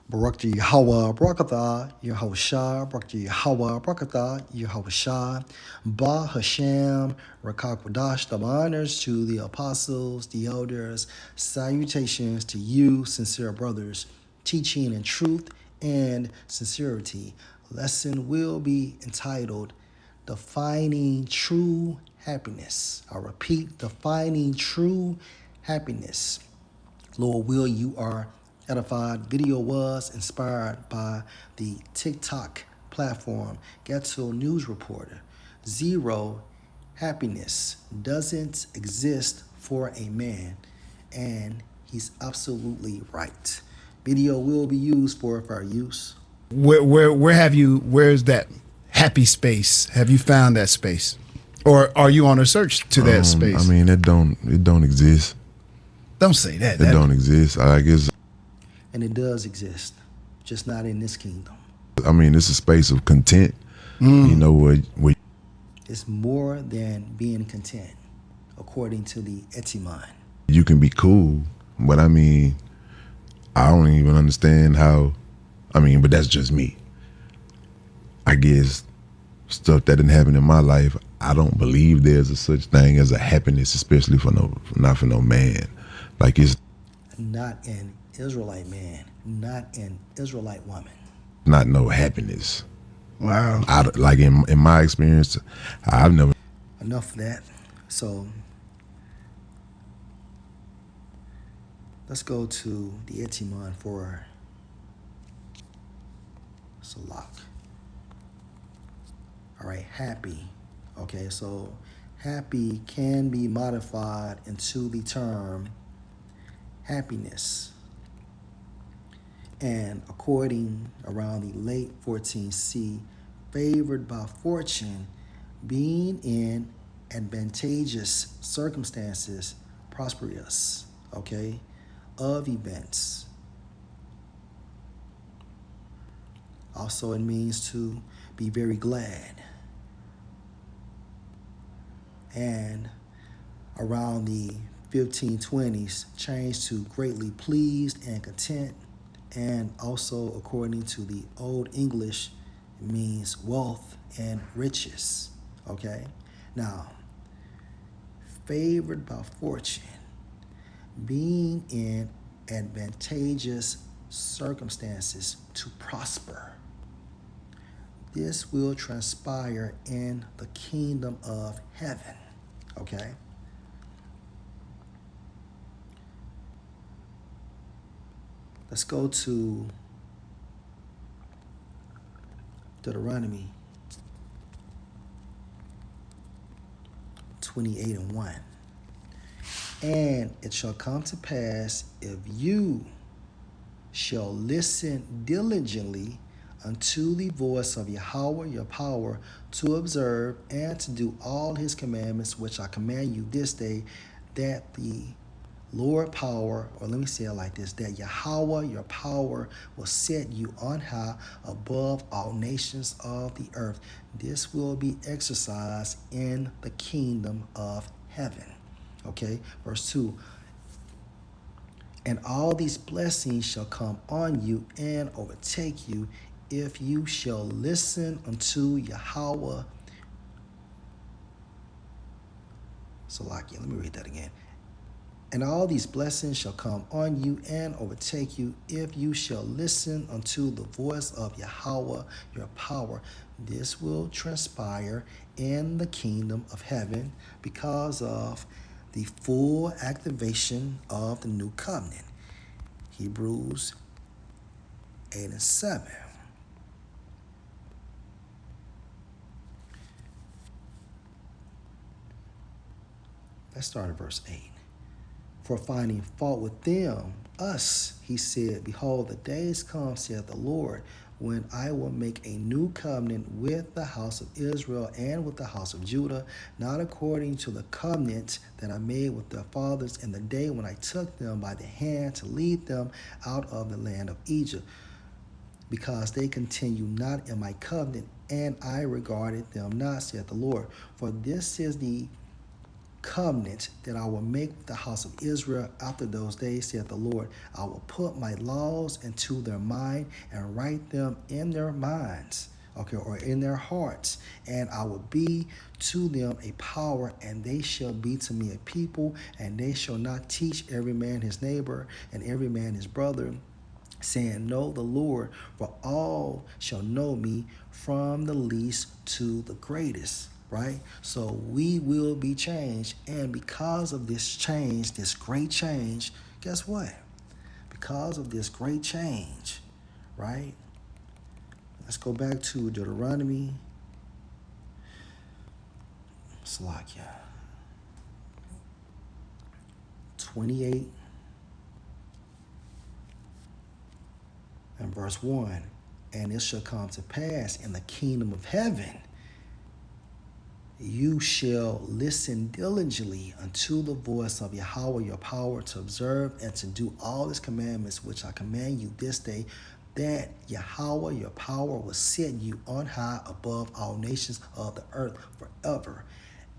Barak Yahweh, Barakatah, Yahushua, Barak Yahweh, Barakatah, Yahushua, Ba Hashem, Rakakwadash, the honors to the apostles, the elders, salutations to you, sincere brothers, teaching in truth and sincerity. Lesson will be entitled Defining True Happiness. I repeat, Defining True Happiness. Lord will, you are edified. Video was inspired by the TikTok platform Ghetto News Reporter. Zero happiness doesn't exist for a man, and he's absolutely right. Video will be used for fair use. Where's that happy space? Have you found that space? Or are you on a search to that space? I mean, it don't exist. Don't say that. It don't exist. I guess. And it does exist, just not in this kingdom. I mean, it's a space of content. You know where It's more than being content, according to the Etimon. you can be cool, but I mean, I don't even understand how. I mean, but that's just me. I guess stuff that didn't happen in my life. I don't believe there's a such thing as a happiness, especially not for no man. Like it's Not an Israelite man, not an Israelite woman. not no happiness. Wow. Like in my experience, I've never. Enough of that. So let's go to the Etimon for Salak. All right, happy. Okay, so happy can be modified into the term happiness. And according around the late 14C, favored by fortune, being in advantageous circumstances, prosperous, okay, of events. Also, it means to be very glad. And around the 1520s, changed to greatly pleased and content. And also, according to the Old English, it means wealth and riches. Okay? Now, favored by fortune, being in advantageous circumstances to prosper. This will transpire in the kingdom of heaven. Okay? Let's go to Deuteronomy 28:1. And it shall come to pass, if you shall listen diligently unto the voice of Yahweh your power, to observe and to do all his commandments which I command you this day, that the Lord power, or let me say it like this, that Yahweh your power will set you on high above all nations of the earth. This will be exercised in the kingdom of heaven. Okay, verse 2. And all these blessings shall come on you and overtake you if you shall listen unto Yahweh. Salakia, let me read that again. And all these blessings shall come on you and overtake you if you shall listen unto the voice of Yahweh your power. This will transpire in the kingdom of heaven because of the full activation of the new covenant. Hebrews 8:7. Let's start at verse 8. For finding fault with them, us, he said, behold, the days come, saith the Lord, when I will make a new covenant with the house of Israel and with the house of Judah, not according to the covenant that I made with their fathers in the day when I took them by the hand to lead them out of the land of Egypt, because they continue not in my covenant, and I regarded them not, saith the Lord. For this is the covenant that I will make with the house of Israel after those days, saith the Lord. I will put my laws into their mind and write them in their minds, okay, or in their hearts. And I will be to them a power, and they shall be to me a people, and they shall not teach every man his neighbor and every man his brother, saying, Know the Lord, for all shall know me, from the least to the greatest. Right? So we will be changed. And because of this change, this great change, guess what? Because of this great change, right? Let's go back to Deuteronomy. Slakia. 28 and verse 1. And it shall come to pass in the kingdom of heaven, you shall listen diligently unto the voice of Yahweh your power, to observe and to do all his commandments which I command you this day, that Yahweh your power will set you on high above all nations of the earth forever.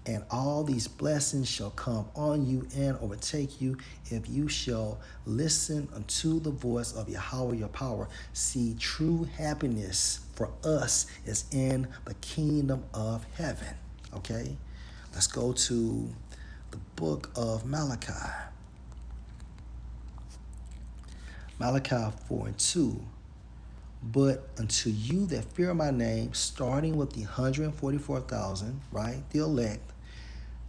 And all these blessings shall come on you and overtake you, if you shall listen unto the voice of Yahweh your power. See, true happiness for us is in the kingdom of heaven. Okay, let's go to the book of Malachi. Malachi 4 and 2. But unto you that fear my name, starting with the 144,000, right, the elect,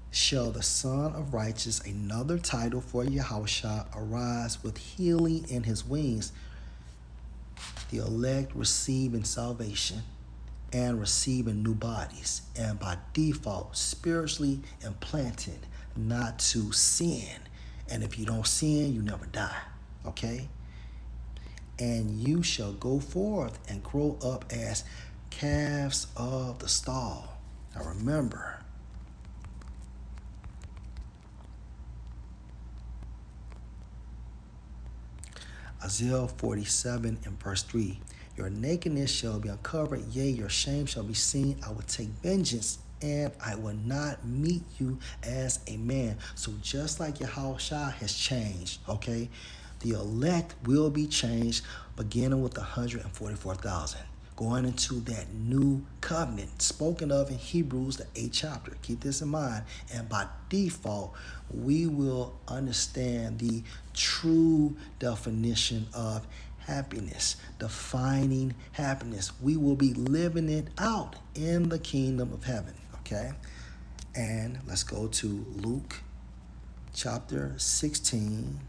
shall the Son of Righteous, another title for Yahushua, arise with healing in his wings. The elect receiving salvation and receiving new bodies, and by default spiritually implanted not to sin. And if you don't sin, you never die. Okay? And you shall go forth and grow up as calves of the stall. Now remember, Isaiah 47 and verse 3. Your nakedness shall be uncovered, yea, your shame shall be seen. I will take vengeance, and I will not meet you as a man. So just like Yahushua has changed, okay, the elect will be changed, beginning with the 144,000, going into that new covenant spoken of in Hebrews, the 8th chapter. Keep this in mind. And by default, we will understand the true definition of happiness, defining happiness. We will be living it out in the kingdom of heaven, okay? And let's go to Luke chapter 16,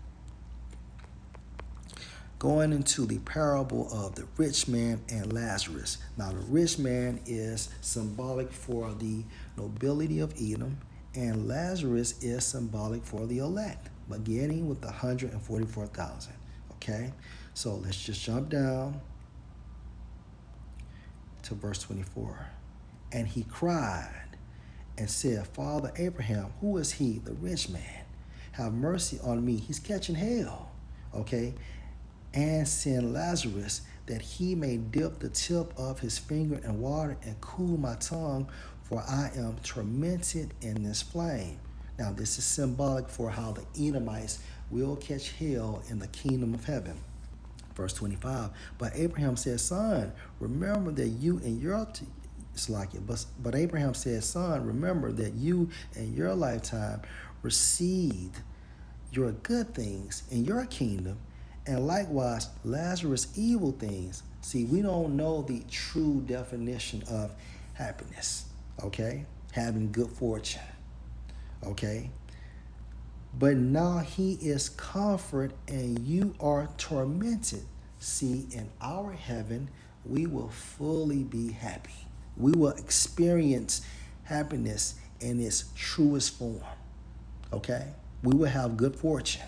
going into the parable of the rich man and Lazarus. Now, the rich man is symbolic for the nobility of Edom, and Lazarus is symbolic for the elect, beginning with the 144,000, okay? So let's just jump down to verse 24. And he cried and said, Father Abraham, who is he, the rich man? Have mercy on me. He's catching hell, okay? And send Lazarus that he may dip the tip of his finger in water and cool my tongue, for I am tormented in this flame. Now, this is symbolic for how the Edomites will catch hell in the kingdom of heaven. Verse 25, but Abraham said, Son, remember that you and your but Abraham said, Son, remember that you in your lifetime received your good things in your kingdom, and likewise Lazarus evil things. See, we don't know the true definition of happiness, okay? Having good fortune, okay? But now he is comfort and you are tormented. See, in our heaven, we will fully be happy. We will experience happiness in its truest form, okay? We will have good fortune.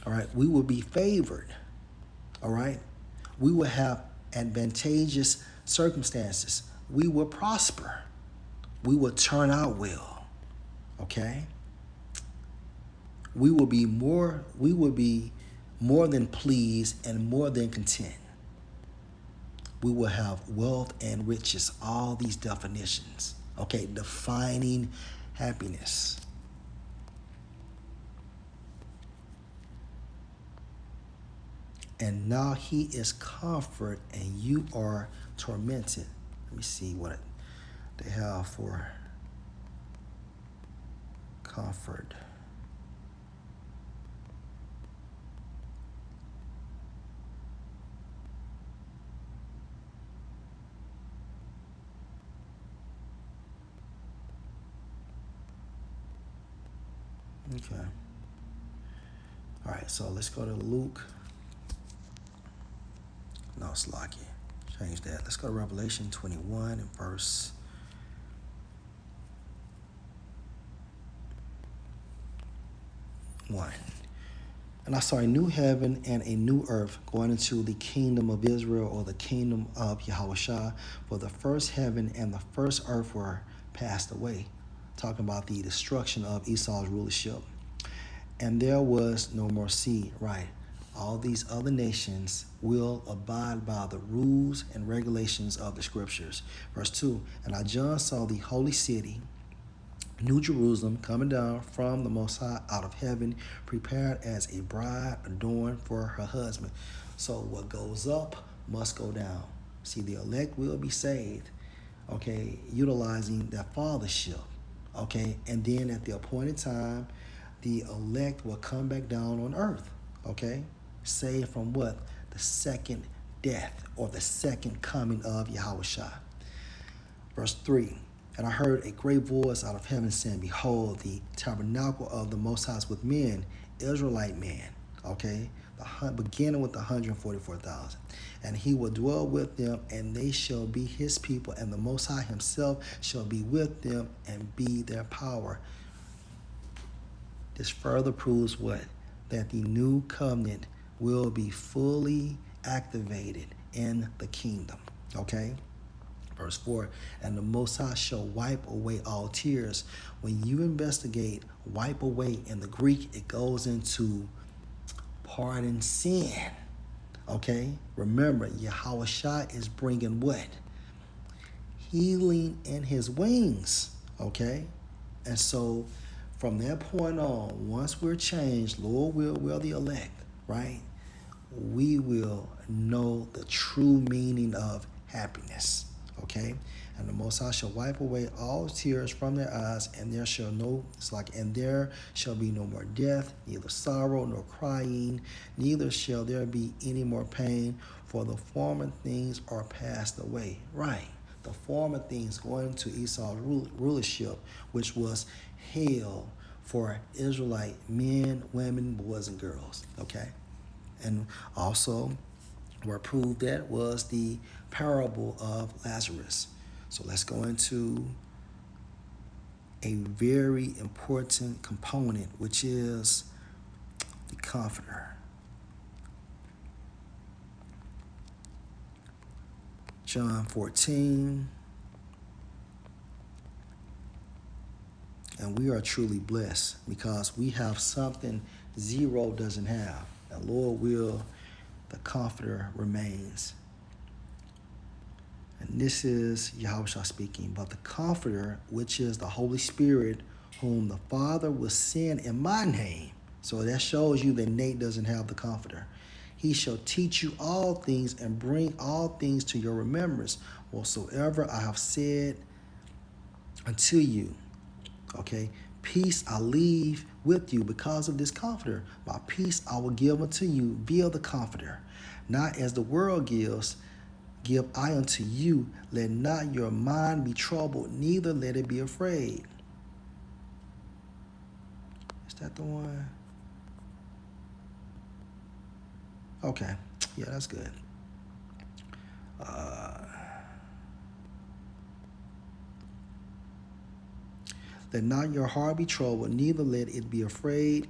All right, we will be favored. All right, we will have advantageous circumstances. We will prosper. We will turn out well. Okay, we will be more than pleased and more than content. We will have wealth and riches, all these definitions. Okay, defining happiness. And now he is comfort and you are tormented. Let me see what they have for comfort. Okay. All right, so let's go to Luke. No, it's Lucky. Change that. Let's go to Revelation 21 and verse 1. And I saw a new heaven and a new earth going into the kingdom of Israel, or the kingdom of Yahushua. For the first heaven and the first earth were passed away. Talking about the destruction of Esau's rulership. And there was no more sea. Right. All these other nations will abide by the rules and regulations of the scriptures. Verse 2. And I, John, saw the holy city, New Jerusalem, coming down from the Most High out of heaven, prepared as a bride adorned for her husband. So what goes up must go down. See, the elect will be saved, okay, utilizing that fathership, okay, and then at the appointed time, the elect will come back down on earth, okay, saved from what? The second death, or the second coming of Yahushua. Verse 3. And I heard a great voice out of heaven saying, Behold, the tabernacle of the Most High is with men, Israelite men, okay, beginning with the 144,000. And he will dwell with them, and they shall be his people, and the Most High himself shall be with them and be their power. This further proves what? That the new covenant will be fully activated in the kingdom, okay? Verse 4, and the Most High shall wipe away all tears. When you investigate, wipe away in the Greek, it goes into pardon sin. Okay? Remember, Yahushua is bringing what? Healing in his wings. Okay? And so from that point on, once we're changed, Lord will the elect, right? We will know the true meaning of happiness. Okay, and the Most High shall wipe away all tears from their eyes, and there shall be no more death, neither sorrow nor crying, neither shall there be any more pain, for the former things are passed away. Right, the former things going to Esau's rulership, which was hell for Israelite men, women, boys, and girls. Okay, and also where proved that was the parable of Lazarus. So let's go into a very important component, which is the Comforter. John 14. And we are truly blessed because we have something zero doesn't have. And Lord will, the Comforter remains. And this is Yahushua speaking. But the Comforter, which is the Holy Spirit, whom the Father will send in my name. So that shows you that Nate doesn't have the Comforter. He shall teach you all things and bring all things to your remembrance, whatsoever I have said unto you. Okay? Peace I leave with you because of this Comforter. My peace I will give unto you via the Comforter. Not as the world gives, give I unto you. Let not your mind be troubled, neither let it be afraid. Is that the one? Okay. Yeah, that's good. Let not your heart be troubled, neither let it be afraid.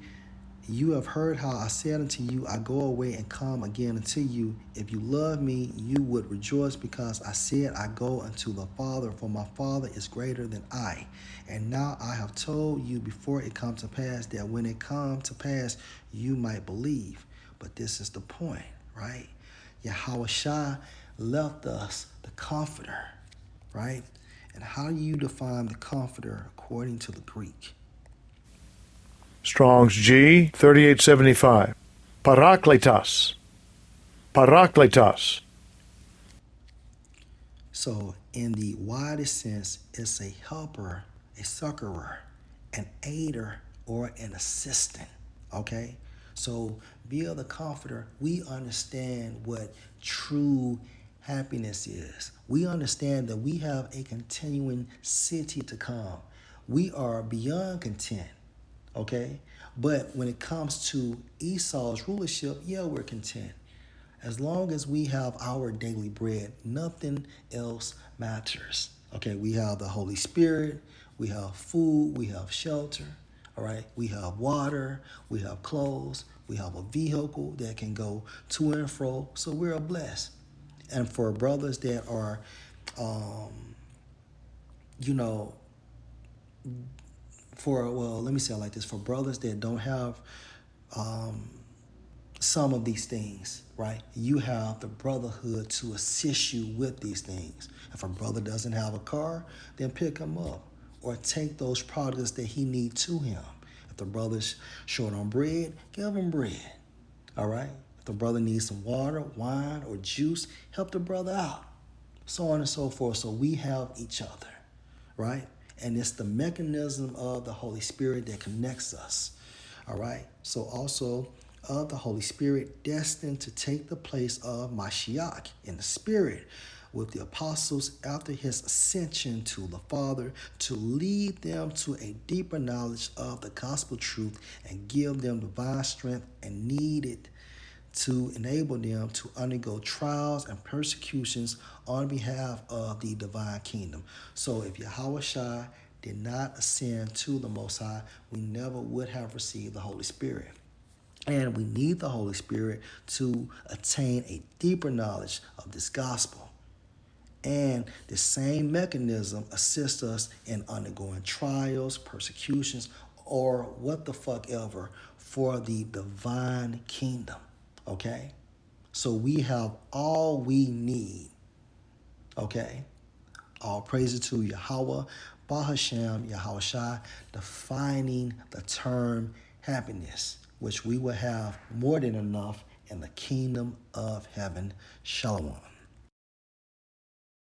You have heard how I said unto you, I go away and come again unto you. If you love me, you would rejoice because I said, I go unto the Father, for my Father is greater than I. And now I have told you before it come to pass, that when it come to pass, you might believe. But this is the point, right? Yahushua left us the Comforter, right? And how do you define the comforter according to the Greek? Strong's G 3875. Parakletos. Parakletos. So, in the widest sense, it's a helper, a succorer, an aider, or an assistant. Okay? So, via the comforter, we understand what true happiness is. We understand that we have a continuing city to come. We are beyond content. Okay? But when it comes to Esau's rulership, yeah, we're content. As long as we have our daily bread, nothing else matters. Okay, we have the Holy Spirit, we have food, we have shelter, all right, we have water, we have clothes, we have a vehicle that can go to and fro. So we're blessed. And for brothers that are, you know, let me say it like this: for brothers that don't have some of these things, right? You have the brotherhood to assist you with these things. If a brother doesn't have a car, then pick him up or take those products that he needs to him. If the brother's short on bread, give him bread, all right? If the brother needs some water, wine, or juice, help the brother out, so on and so forth. So we have each other, right? And it's the mechanism of the Holy Spirit that connects us, all right? So also of the Holy Spirit destined to take the place of Mashiach in the Spirit with the apostles after his ascension to the Father to lead them to a deeper knowledge of the gospel truth and give them divine strength and needed to enable them to undergo trials and persecutions on behalf of the divine kingdom. So if Yahweh Shai did not ascend to the Most High, we never would have received the Holy Spirit. And we need the Holy Spirit to attain a deeper knowledge of this gospel. And the same mechanism assists us in undergoing trials, persecutions, or what the fuck ever for the divine kingdom. Okay? So we have all we need. Okay? All praises to Yahweh, Bahashem, Yahweh Shai, defining the term happiness, which we will have more than enough in the kingdom of heaven. Shalom.